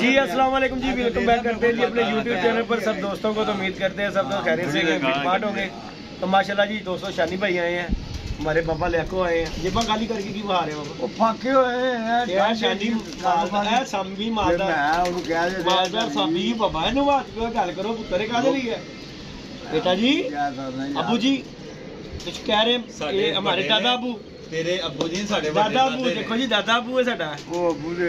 जी अस्सलाम वालेकुम जी, welcome back करते हैं जी अपने YouTube चैनल पर सब दोस्तों को। तो उम्मीद करते हैं सब दोस्त खैरियत से फिटफाट होंगे। तो माशाल्लाह जी दोस्तों शानी भाई आए हैं, हमारे बाबा लेको आए हैं। जेबा गाली करके की बाहर है बाबा फाके हुए हैं यार शानी मालदार सामी मालदार मैं उनको कह दे मालदार सामी बाबा नु बात पे गल करो पुत्तर कादे लिए है बेटा जी अबू जी कुछ कह रहे हैं ये हमारे दादा अबू तेरे अब्बू जी साडे दादा अबू देखो जी दादा अबू है साडा वो पूरे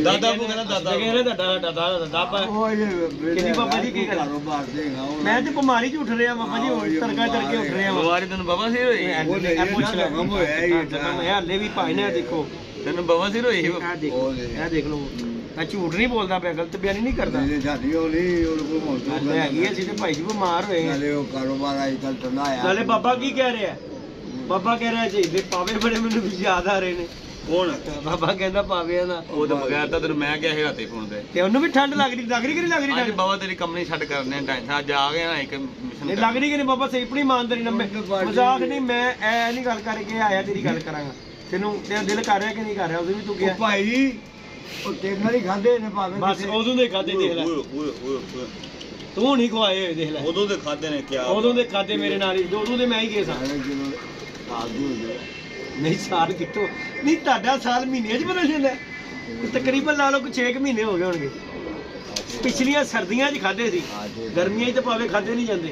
दादा अबू कहना दादा कह रहे दादा दादा दादा वो ये किसी बाबा जी की गल कारोबार देगा मैं तो बीमारी च उठ रहा बाबा जी तरका तरके उठ रहे बीमारी तैਨੂੰ बवासीर होई वो जख्म होया ये हले भी भाई ने देखो ਤੈਨੂੰ ਬਵਾਸੀਰ ਹੋਈ ਇਹ ਦੇਖ ਲਓ मैं झूठ नहीं बोलता पे गलत बयानी नहीं करता मेरे साथी होली उनको मौजूद है ये सीधे भाई जी बीमार हुए हैं नाले वो कारोबार आजकल चला है नाले बाबा की कह रहे हैं बाबा कह रहा है जी दे पावे बड़े मैंने भी याद आ रहे ने ਕੌਣ बाबा कहता पावे ना ਉਹ ਤਾਂ ਬਗੈਰ ਤਾਂ ਤੈਨੂੰ ਮੈਂ ਕਿਹਾ ਸੀ ਰਾਤੀ ਫੋਨ ਤੇ ਤੇ ਉਹਨੂੰ ਵੀ ਠੰਡ ਲੱਗ ਰਹੀ ਕਿ ਨਹੀਂ ਲੱਗ ਰਹੀ ਅੱਜ ਬਾਬਾ ਤੇਰੀ ਕੰਪਨੀ ਛੱਡ ਕਰਨੇ ਟੈਨਸ਼ਨ ਅੱਜ ਆ ਗਏ ਨਾ ਇੱਕ ਮਿਸ਼ਨ ਨਹੀਂ ਲੱਗ ਰਹੀ ਕਿ ਨਹੀਂ ਬਾਬਾ ਸਹੀ ਆਪਣੀ ਇਮਾਨਦਾਰੀ ਨਾਲ ਮਜ਼ਾਕ ਨਹੀਂ ਮੈਂ ਐ ਨਹੀਂ ਗੱਲ ਕਰਕੇ ਆਇਆ ਤੇਰੀ ਗੱਲ ਕਰਾਂਗਾ ਤੈਨੂੰ ਤੇਰਾ ਦਿਲ ਕਰ ਰਿਹਾ ਕਿ ਨਹੀਂ ਕਰ ਰਿਹਾ ਉਦੋਂ ਵੀ ਤੂੰ ਕਿਹਾ ਭਾਈ ਉਹ ਤੇਨਾਂ ਹੀ ਖਾਦੇ ਨੇ ਭਾਵੇਂ ਬਸ ਉਦੋਂ ਦੇ ਖਾਦੇ ਦੇਖ ਲੈ ਤੂੰ ਨਹੀਂ ਖਵਾਏ ਹੋਏ ਦੇਖ ਲੈ ਉਦੋਂ ਦੇ ਖਾਦੇ ਨੇ ਕਿਆ ਉਦੋਂ ਦੇ ਖਾਦੇ ਮੇਰੇ ਨਾਲ ਹੀ ਉਦੋਂ ਦੇ ਮੈਂ ਹੀ ਗਏ ਸਾਂ ਨਹੀਂ ਸਾਲ ਕਿੱਥੋਂ ਨਹੀਂ ਤੁਹਾਡਾ ਸਾਲ ਮਹੀਨੇ 'ਚ ਬਦਲ ਜਾਂਦਾ ਤਕਰੀਬਨ ਲਾ ਲਓ ਕਿ 6 ਮਹੀਨੇ ਹੋ ਗਏ ਹੋਣਗੇ ਪਿਛਲੀਆਂ ਸਰਦੀਆਂ 'ਚ ਖਾਦੇ ਸੀ ਗਰਮੀਆਂ 'ਚ ਤਾਂ ਭਾਵੇਂ ਖਾਦੇ ਨਹੀਂ ਜਾਂਦੇ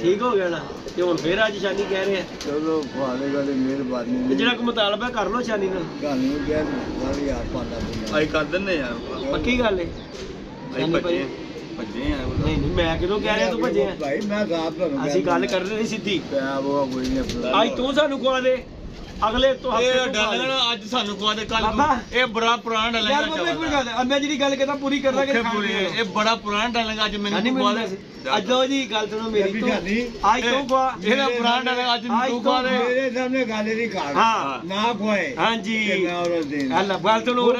ਠੀਕ ਹੋ ਗਿਆ ਨਾ ਤੇ ਹੁਣ ਫੇਰ ਅੱਜ ਸ਼ਾਨੀ ਕਹਿ ਰਹੇ ਆ ਚਲੋ ਖਵਾਲੇ ਵਾਲੇ ਮਿਹਰਬਾਨੀ ਤੇ ਜਿਹੜਾ ਕੋ ਮੁਤਾਲਬਾ ਕਰ ਲਓ ਸ਼ਾਨੀ ਨਾਲ ਗਾਣੀ ਨੂੰ ਕਹਿ ਸਾਰੀ ਯਾਰ ਪਾਉਂਦਾ ਆਈ ਕਰ ਦਿੰਨੇ ਯਾਰ ਪੱਕੀ ਗੱਲ ਏ ਆਈ ਭੱਜੇ ਆ ਨਹੀਂ ਨਹੀਂ ਮੈਂ ਕਿਦੋਂ ਕਹਿ ਰਿਹਾ ਤੂੰ ਭੱਜੇ ਆ ਭਾਈ ਮੈਂ ਸਾਹਬ ਤੁਹਾਨੂੰ ਅਸੀਂ ਗੱਲ ਕਰ ਰਹੇ ਸੀ ਸਿੱਧੀ ਉਹ ਕੋਈ ਨਹੀਂ ਅੱਜ ਤੂੰ ਸਾਨੂੰ ਖਵਾ ਦੇ ਅਗਲੇ ਤੋਂ ਇਹ ਡਾਲਣ ਅੱਜ ਸਾਨੂੰ ਖਵਾ ਦੇ ਕੱਲ ਇਹ ਬੜਾ ਪੁਰਾਣਾ ਡਾਲਣ ਯਾਰ ਬਾਬਾ ਇੱਕ ਗੱਲ ਮੈਂ ਜਿਹੜੀ ਗੱਲ ਕਹਿੰਦਾ ਪੂਰੀ ਕਰਨਾ ਕਿ ਇਹ ਬੜਾ ਪੁਰਾਣਾ ਡਾਲਣ ਅੱਜ ਮੈਨੂੰ ਖਵਾ ਦੇ ਅੱਜ ਲੋ ਜੀ ਗੱਲ ਸੁਣੋ ਮੇਰੀ ਤੋਂ ਅੱਜ ਤੋਂ ਖਵਾ ਇਹਦਾ ਪੁਰਾਣਾ ਡਾਲਣ ਅੱਜ ਮੈਨੂੰ ਖਵਾ ਦੇ ਮੇਰੇ ਸਾਹਮਣੇ ਗੱਲ ਨਹੀਂ ਕਰ ਹਾਂ ਨਾ ਖਵਾਏ ਹਾਂਜੀ ਮੈਂ ਉਹ ਦੇਣ ਅੱਲਾ ਗੱਲ ਸੁਣੋ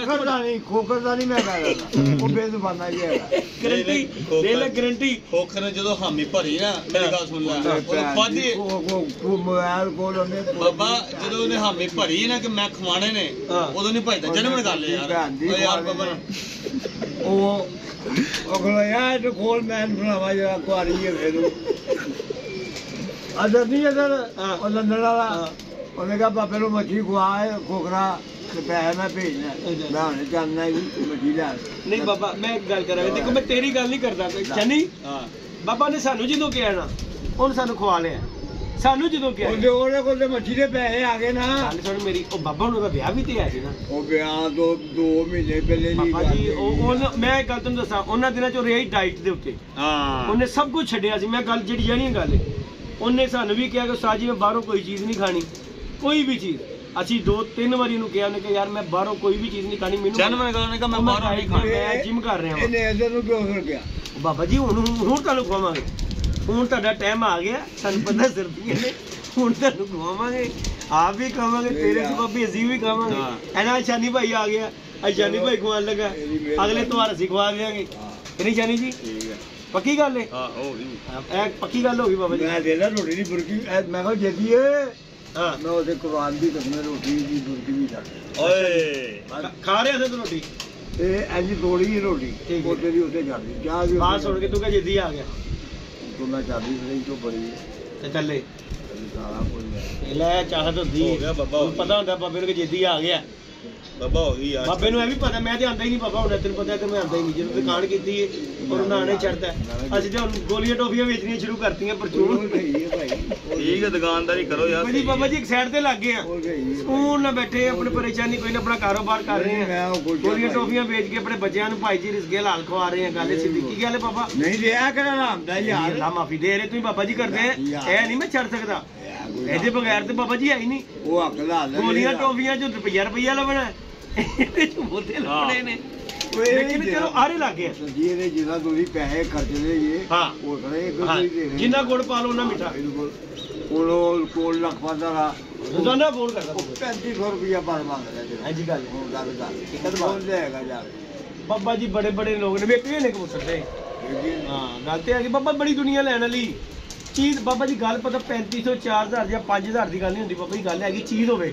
ਖੋਖਰ ਦਾ ਨਹੀਂ ਮੈਂ ਕਹਿ ਉਹ ਬੇਜ਼ੁਬਾਨਾ ਹੀ ਹੈਗਾ ਗਰੰਟੀ ਦੇ ਲੈ ਗਰੰਟੀ ਖੋਖਰ ਨੇ ਜਦੋਂ ਹਾਮੀ ਭਰੀ ਨਾ ਮੇਰੀ ਗੱਲ ਸੁਣ ਲੈ ਉਹ ਖਾਦੀ ਉਹ ਮੋਬਾਈਲ ਕੋਲ ਉਹਨੇ ਬਾਬਾ ਜਦੋਂ ਉਹਨੇ ਹਾਮੀ ਭਰੀ ਨਾ ਕਿ ਮੈਂ ਖਵਾਣੇ ਨੇ ਉਦੋਂ ਨਹੀਂ ਭਜਦਾ ਜਨਮਨ ਗੱਲ ਯਾਰ ਯਾਰ ਬਾਬਾ ਉਹ ਅਗਲਾ ਯਾਰ ਤੇ ਖੋਲ ਮੈਂ ਬਣਾਵਾ ਜਿਹੜਾ ਕੁਆਰੀ ਹੈ ਫੇਰੂ ਅਦਰ ਨਹੀਂ ਅਦਰ ਉਹ ਲੰਡਨ ਵਾਲਾ ਉਹਨੇ ਕਹਾ ਬਾਬੇ ਨੂੰ ਮੱਛੀ ਖਵਾਏ ਖੋਖਰਾ ਤੇ ਪੈਸੇ ਮੈਂ ਭੇਜਣਾ ਮੈਂ ਹੁਣ ਜਾਣਨਾ ਹੀ ਮੱਛੀ ਲੈ ਨਹੀਂ ਬਾਬਾ ਮੈਂ ਇੱਕ ਗੱਲ ਕਰਾਂਗਾ ਦੇਖੋ ਮੈਂ ਤੇਰੀ ਗੱਲ ਨਹੀਂ ਕਰਦਾ ਚੰਨੀ ਬਾਬਾ ਨੇ ਸਾਨੂੰ ਜਦੋਂ ਕਿਹਾ ਨਾ ਉਹਨੇ ਸਾਨੂੰ ਖਵਾ ਲਿਆ ਸਾਨੂੰ ਜਦੋਂ ਕਿਹਾ ਉਹਦੇ ਕੋਲ ਤੇ ਮੱਛੀ ਦੇ ਪੈਸੇ ਆ ਗਏ ਨਾ ਗੱਲ ਸੁਣ ਮੇਰੀ ਉਹ ਬਾਬਾ ਨੂੰ ਦਾ ਵਿਆਹ ਵੀ ਤੇ ਆ ਸੀ ਨਾ ਉਹ ਵਿਆਹ 2 ਮਹੀਨੇ ਪਹਿਲੇ ਜੀ ਬਾਬਾ ਜੀ ਉਹ ਮੈਂ ਗੱਲ ਤੁਹਾਨੂੰ ਦੱਸਾਂ ਉਹਨਾਂ ਦਿਨਾਂ ਚ ਰਿਹਾ ਡਾਈਟ ਦੇ ਉੱਤੇ ਹਾਂ ਉਹਨੇ ਸਭ ਕੁਝ ਛੱਡਿਆ ਸੀ ਮੈਂ ਗੱਲ ਜਿਹੜੀ ਜਾਣੀ ਗੱਲ ਹੈ ਉਹਨੇ ਸਾਨੂੰ ਵੀ ਕਿਹਾ ਕਿ ਸਾਜੀ ਮੈਂ ਬਾਹਰੋਂ ਕੋਈ ਚੀਜ਼ ਨਹੀਂ ਖਾਣੀ ਕੋਈ ਵੀ ਚੀਜ਼ ਅਸੀਂ 2-3 ਵਾਰੀ ਉਹਨੂੰ ਕਿਹਾ ਉਹਨੇ ਕਿ ਯਾਰ ਮੈਂ ਬਾਹਰੋਂ ਕੋਈ ਵੀ ਚੀਜ਼ ਨਹੀਂ ਖਾਣੀ ਮੈਨੂੰ ਜਨਮਨ ਗੱਲ ਉਹਨੇ ਕਿਹਾ ਮੈਂ ਬਾਹਰੋਂ ਨਹੀਂ ਖਾਣੀ ਮੈਂ ਜਿਮ ਕਰ ਰਿਹਾ ਇਹਨੇ ਇਧਰ ਨੂੰ ਕਿਉਂ ਕਰ ਗਿਆ ਬਾਬਾ ਜੀ ਹੁਣ ਤੁਹਾਨੂੰ ਖਵਾਵਾਂਗੇ ਹੁਣ ਤੁਹਾਡਾ ਟਾਈਮ ਆ ਗਿਆ ਸਾਨੂੰ ਪਤਾ ਸਰਦੀਆਂ ਨੇ ਹੁਣ ਤੁਹਾਨੂੰ ਖਵਾਵਾਂਗੇ ਆਪ ਵੀ ਖਾਵਾਂਗੇ ਤੇਰੇ ਸਬਾਬੀ ਅਸੀਂ ਵੀ ਖਾਵਾਂਗੇ ਇਹਨਾਂ ਸ਼ਾਨੀ ਭਾਈ ਆ ਗਿਆ ਅੱਜ ਸ਼ਾਨੀ ਭਾਈ ਖਵਾਉਣ ਲੱਗਾ ਅਗਲੇ ਤੁਹਾਰ ਅਸੀਂ ਖਵਾ ਦੇਵਾਂਗੇ ਨਹੀਂ ਸ਼ਾਨੀ ਜੀ ਠੀਕ ਹੈ ਪੱਕੀ ਗੱਲ ਹੈ ਹਾਂ ਹੋ ਗਈ ਇਹ ਪੱਕੀ ਗੱਲ ਹੋ ਗਈ ਬਾਬਾ ਜੀ ਮੈਂ ਦੇ ਲੈ ਰੋਟੀ ਦੀ ਬੁਰਕੀ ਮੈਂ ਕਿਹਾ ਜੇਦੀ ਏ ਹਾਂ ਮੈਂ ਉਹਦੇ ਕੁਰਬਾਨ ਦੀ ਕਸਮ ਰੋਟੀ ਦੀ ਬੁਰਕੀ ਵੀ ਛੱਡ ਓਏ ਖਾ ਰਿਹਾ ਸੀ ਤੂੰ ਰੋਟੀ ਇਹ ਐਜੀ ਤੋੜੀ ਰੋਟੀ ਉਹਦੇ ਦੀ ਉੱਤੇ ਛੱਡ ਦੀ ਚਾਹ ਦੀ ਬਾਤ ਸੁਣ ਕੇ ਤੂੰ ਕਹ ਜੇਦੀ ਆ ਗਿਆ ਤੂੰ ਮੈਂ ਚਾਬੀ ਫੜੀ ਤੋਂ ਬੜੀ ਤੇ ਚੱਲੇ ਸਾਰਾ ਕੋਈ ਲੈ ਚਾਹਤ ਹੁੰਦੀ ਹੋ ਗਿਆ ਬਾਬਾ ਪਤਾ ਹੁੰਦਾ ਬਾਬੇ ਨੂੰ ਕਿ ਜੇਦੀ ਆ ਗਿਆ ਬਾਬਾ ਹੋ ਗਈ ਯਾਰ ਬਾਬੇ ਨੂੰ ਇਹ ਵੀ ਪਤਾ ਮੈਂ ਤੇ ਆਂਦਾ ਹੀ ਨਹੀਂ ਬਾਬਾ ਹੁਣ ਤੈਨੂੰ ਪਤਾ ਕਿ ਮੈਂ ਆਂਦਾ ਹੀ ਨਹੀਂ ਜਦੋਂ ਦੁਕਾਨ ਕੀਤੀ ਏ ਔਰ ਉਹਨਾਂ ਨੇ ਚੜਦਾ ਅਸੀਂ ਤੇ ਹੁਣ ਗੋਲੀਆਂ ਟੋਫੀਆਂ ਵੇਚਣੀਆਂ ਸ਼ੁਰੂ ਕਰਤੀਆਂ ਪਰਚੂਨ ਠੀਕ ਹੈ ਦੁਕਾਨਦਾਰੀ ਕਰੋ ਯਾਰ ਜੀ ਬਾਬਾ ਜੀ ਇੱਕ ਸਾਈਡ ਤੇ ਲੱਗ ਗਏ ਆ ਸਕੂਲ ਨਾਲ ਬੈਠੇ ਆਪਣੀ ਪਰੇਸ਼ਾਨੀ ਕੋਈ ਨਾ ਆਪਣਾ ਕਾਰੋਬਾਰ ਕਰ ਰਹੇ ਆ ਗੋਲੀਆਂ ਟੋਫੀਆਂ ਵੇਚ ਕੇ ਆਪਣੇ ਬੱਚਿਆਂ ਨੂੰ ਭਾਈ ਜੀ ਰਿਜ਼ਕੇ ਹਲਾਲ ਖਵਾ ਰਹੇ ਆ ਗੱਲ ਸਿੱਧੀ ਕੀ ਗੱਲ ਹੈ ਬਾਬਾ ਨਹੀਂ ਰਿਹਾ ਕਰਨਾ ਹੁੰਦਾ ਯਾਰ ਅੱਲਾ ਮਾਫੀ ਦੇ ਰਹੇ ਤੁਸੀਂ ਬਾਬਾ ਜੀ ਕਰਦੇ ਇਹ ਨਹੀਂ ਮੈਂ ਛੱਡ ਸਕਦਾ ਇਹਦੇ ਬਗੈਰ ਤੇ ਬਾਬਾ ਜੀ ਹੈ ਹੀ ਨਹੀਂ ਉਹ ਹੱਕ ਦਾ ਗੋਲੀਆਂ ਟੋਫੀਆਂ ਚ ਰੁਪਈਆ ਲੱਭਣਾ ਇਹਦੇ ਚ ਬੋਤੇ ਲੱਭਣੇ ਨੇ ਲੇਕਿਨ ਚਲੋ ਆਰੇ ਲੱਗ ਗਿਆ ਜੀ ਇਹਦੇ ਜਿੰਨਾ ਤੁਸੀਂ ਪੈਸੇ ਖਰਚਦੇ ਇਹ ਹਾਂ ਉਹ ਸਾਰੇ ਜਿੰਨਾ ਗੁੜ ਪਾ ਲਓ ਉਹਨਾਂ ਮਿੱਠਾ ਬਿਲਕੁਲ ਕੋਲ ਲੱਖ ਪਾਦਾ ਰੋਜ਼ਾਨਾ ਫੋਨ ਕਰਦਾ 3500 ਰੁਪਇਆ ਪਰ ਮੰਗਦਾ ਹਾਂਜੀ ਗੱਲ ਹੁਣ ਗੱਲ ਕਰ ਬੋਲ ਜਾਏਗਾ ਯਾਰ ਬਾਬਾ ਜੀ ਬੜੇ ਬੜੇ ਲੋਕ ਨੇ ਵੇਖੇ ਨੇ ਕਬੂਤਰ ਤੇ ਹਾਂ ਗੱਲ ਤੇ ਆ ਗਈ ਬਾਬਾ ਬੜੀ ਦੁਨੀਆ ਲੈਣ ਵਾਲੀ ਚੀਜ਼ ਬਾਬਾ ਜੀ ਗੱਲ ਪਤਾ 3500 4000 ਜਾਂ 5000 ਦੀ ਗੱਲ ਨਹੀਂ ਹੁੰਦੀ ਬਾਬਾ ਜੀ ਗੱਲ ਹੈਗੀ ਚੀਜ਼ ਹੋਵੇ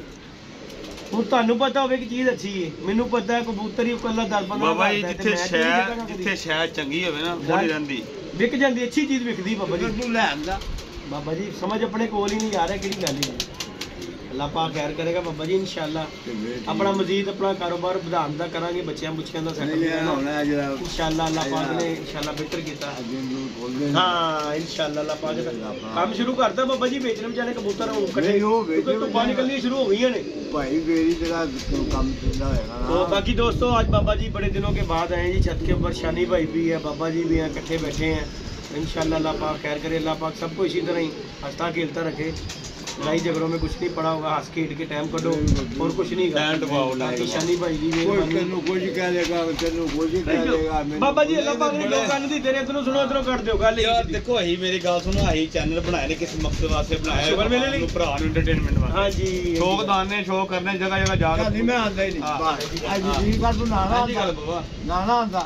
ਹੁਣ ਤੁਹਾਨੂੰ ਪਤਾ ਹੋਵੇ ਕਿ ਚੀਜ਼ ਅੱਛੀ ਹੈ, ਮੈਨੂੰ ਪਤਾ ਹੈ ਕਬੂਤਰ ਹੀ ਪਹਿਲਾਂ ਦਰ ਬੰਦਾ ਬਾਬਾ ਜੀ ਜਿੱਥੇ ਸ਼ਾਇਦ ਚੰਗੀ ਹੋਵੇ ਨਾ ਉਹ ਨਹੀਂ ਰਹਿੰਦੀ, ਵਿਕ ਜਾਂਦੀ, ਅੱਛੀ ਚੀਜ਼ ਵਿਕਦੀ ਬਾਬਾ ਜੀ। ਤੂੰ ਲੈ ਆਂਦਾ ਬਾਬਾ ਜੀ ਸਮਝ ਆਪਣੇ ਕੋਲ ਹੀ ਨਹੀਂ ਆ ਰਿਹਾ ਕਿਹੜੀ ਗੱਲ ਹੈ। ਅੱਲਾਹ ਪਾਕ ਖੈਰ ਕਰੇਗਾ ਬਾਬਾ ਜੀ ਇਨਸ਼ਾਅੱਲਾ। ਆਪਣਾ ਮਜ਼ੀਦ ਆਪਣਾ ਕਾਰੋਬਾਰ ਵਧਾਉਣ ਦਾ ਕਰਾਂਗੇ, ਬੱਚਿਆਂ ਬੁੱਚਿਆਂ ਦਾ ਸੈਟਅਪ ਇਨਸ਼ਾਅੱਲਾ ਅੱਲਾਹ ਪਾਕ ਨੇ ਇਨਸ਼ਾਅੱਲਾ ਬਿਹਤਰ ਕੀਤਾ। ਹਾਂ ਇਨਸ਼ਾਅੱਲਾ ਅੱਲਾਹ ਪਾਕ ਕੰਮ ਸ਼ੁਰੂ ਕਰਤਾ ਬਾਬਾ ਜੀ, ਵੇਚਣ ਵਿਚਾਰੇ ਕਬੂਤਰ ਹੁਣ ਇਕੱਠੇ ਕਿਉਂਕਿ ਧੁੱਪਾਂ ਨਿਕਲਣੀਆਂ ਸ਼ੁਰੂ ਹੋ ਗਈਆਂ ਨੇ ਭਾਈ ਮੇਰੀ जगह काम चलता होगा। तो बाकी दोस्तों आज बाबा जी बड़े दिनों के बाद आए जी, छत के ऊपर शानी भाई भी है, बाबा जी भी हैं, इकट्ठे बैठे हैं। इंशाल्लाह अल्लाह पाक खैर करे, अल्लाह पाक सबको इसी तरह ही हंसता खेलता रखे, लड़ाई झगड़ों में कुछ नहीं पड़ा होगा, हंस खेल के टाइम कटो और कुछ नहीं। बाकी शानी भाई जी बाबा जी अल्लाह पाक ने दो गल दी तेरे इधरों सुनो इधरों कर दियो गल यार देखो अही मेरी गल सुनो, अही चैनल बनाए ने किस मकसद वास्ते बनाया शुगर मेले लिए भरा नु एंटरटेनमेंट वास्ते। हां जी शौक दाने शो करने जगह जगह जाके नहीं मैं आंदा ही नहीं आज जी का तू नाना बाबा नाना आंदा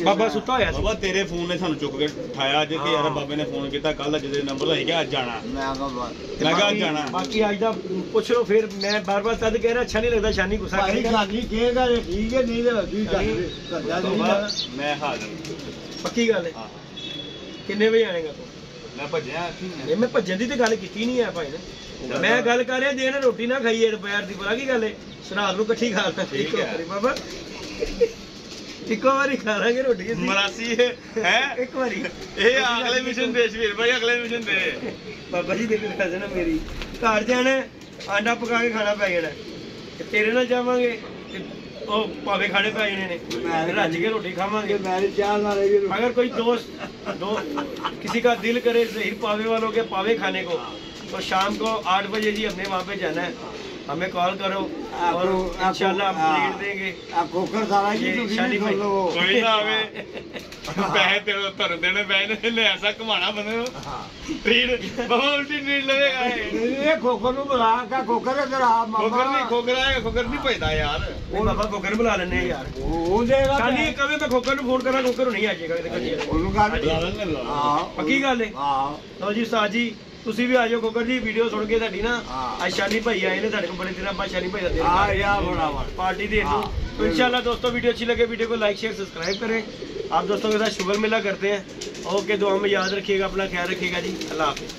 बाबा सुता होया बाबा तेरे फोन ने सानू चुक के उठाया जे कि यार बाबे ने फोन किया कल जिहदे नंबर लई गया आज जाना मैं कहा जाना। बाकी आज दा पूछ लो फिर मैं बार-बार तद कह रहा अच्छा नहीं लगता शानी गुस्सा भाई गाली कहेगा ठीक है नहीं तो ठीक है मैं हाजिर पक्की गल है। किन्ने बजे आएगा तू? मैं भज्जिया नहीं मैं भज्जन दी ते गल कीती नहीं है भाई ने, मैं गल कर रहा जे ना रोटी ना खाईए दोपहर दी पता की गल है रात नूं इकट्ठी खा ला ठीक है बाबा ਇੱਕ ਵਾਰੀ ਖਾ ਲਾਂਗੇ ਰੋਟੀ ਮਰਾਸੀ ਹੈ ਇੱਕ ਵਾਰੀ ਇਹ ਅਗਲੇ ਮਿਸ਼ਨ ਦੇ ਸ਼ਵੀਰ ਭਾਈ ਅਗਲੇ ਮਿਸ਼ਨ ਦੇ ਬਾਬਾ ਜੀ ਦੇਖ ਲੈ ਨਾ ਮੇਰੀ ਘਰ ਜਾਣਾ ਆਂਡਾ ਪਕਾ ਕੇ ਖਾਣਾ ਪੈ ਜਾਣਾ ਤੇ ਤੇਰੇ ਨਾਲ ਜਾਵਾਂਗੇ ਉਹ ਪਾਵੇ ਖਾਣੇ ਪੈ ਜਾਣੇ ਨੇ ਮੈਂ ਰੱਜ ਕੇ ਰੋਟੀ ਖਾਵਾਂਗੇ मैं चाह ना अगर कोई दोस्त किसी का दिल करे जहीर पावे वालों के पावे खाने को तो शाम को 8 बजे जी अपने वहाँ पे जाना है, हमें कॉल करो और इंशाल्लाह हम प्लेट देंगे। खोखर सारा जी शानी भाई कोई ना आवे पैसे तेरे तर देने पैसे ने ऐसा कमाना बने ट्रीट बहुत उल्टी ट्रीट लगेगा ये खोखर नु बुला का खोखर इधर आ मामा खोखर नहीं पैदा यार वो बाबा खोखर बुला लेने यार वो देगा शानी कभी मैं खोखर नु फोन करा खोखर नहीं आ जाएगा देखो जी ਉਹਨੂੰ ਕਰ हां पक्की गल है। हां तो जी उस्ताद जी ਤੁਸੀਂ ਵੀ ਆ ਜਾਓ ਕੋਕਰ ਜੀ, ਵੀਡੀਓ ਸੁਣ ਕੇ ਤੁਹਾਡੀ ਨਾ ਅੱਜ ਸ਼ਾਨੀ ਭਾਈ ਆਏ ਨੇ ਸਾਡੇ ਕੋਲ ਬੜੇ ਦਿਨਾਂ ਬਾਅਦ ਸ਼ਾਨੀ ਭਾਈ ਦਾ ਦਿਨ ਆ ਯਾ ਬੜਾ पार्टी दे दो। तो इंशाल्लाह दोस्तों वीडियो अच्छी लगे वीडियो को लाइक शेयर सब्सक्राइब करें। आप दोस्तों के साथ शुगर मिला करते हैं। ओके दुआ में याद रखिएगा, अपना ख्याल रखिएगा जी, अल्लाह हाफिज़।